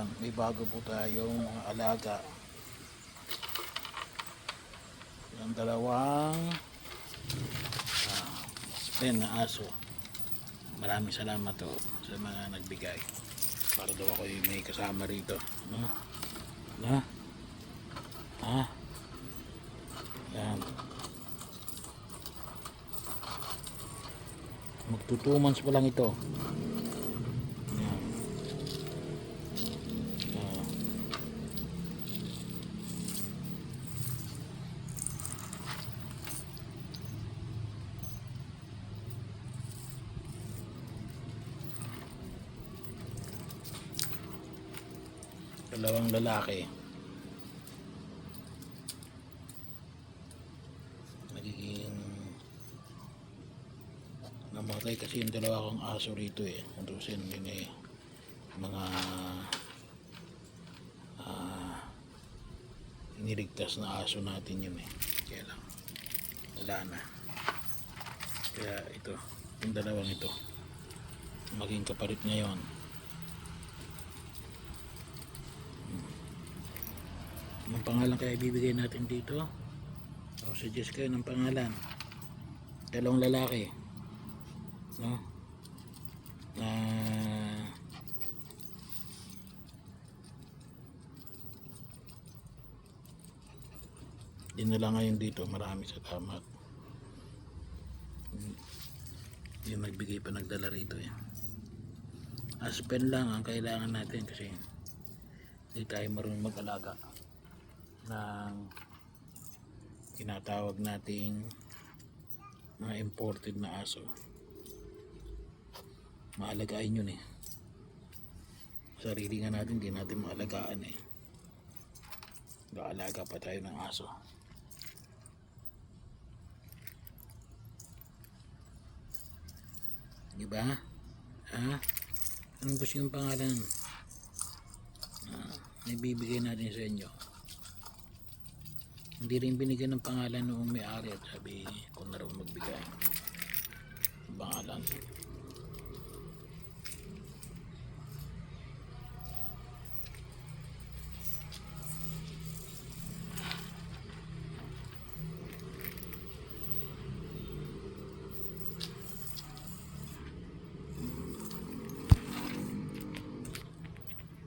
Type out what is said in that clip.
Yan, may bago po tayong mga alaga. Yung dalawang Spain na aso. Maraming salamat to sa mga nagbigay. Para daw ako yung may kasama rito. Ano? Na? Ha? Yan. Magto 2 months pa lang ito. Yan. Dalawang lalaki. Nagiging namatay kasi yung dalawa kong aso rito eh. Andusin yun eh. Mga iniligtas na aso natin yun eh. Kaya lang wala na. Kaya ito, yung dalawang ito maging kapalit ngayon. Ang pangalan kaya ibibigay natin dito? O suggest kayo ng pangalan. Dalawang lalaki, no? Na dinala ngayon dito. Marami salamat. Yung nagbigay pa nagdala rito eh. Aspen lang ang kailangan natin kasi hindi tayo marunong mag-alaga ng tinatawag nating mga imported na aso. Maalagain yun eh. Sarili nga natin hindi natin maalagaan eh. Gaalaga pa tayo ng aso. Diba? Ha? Anong gusto yung pangalan? Ibibigay natin sa inyo. Hindi rin binigyan ng pangalan noong may-ari at sabi ko na raw magbigay ng pangalan.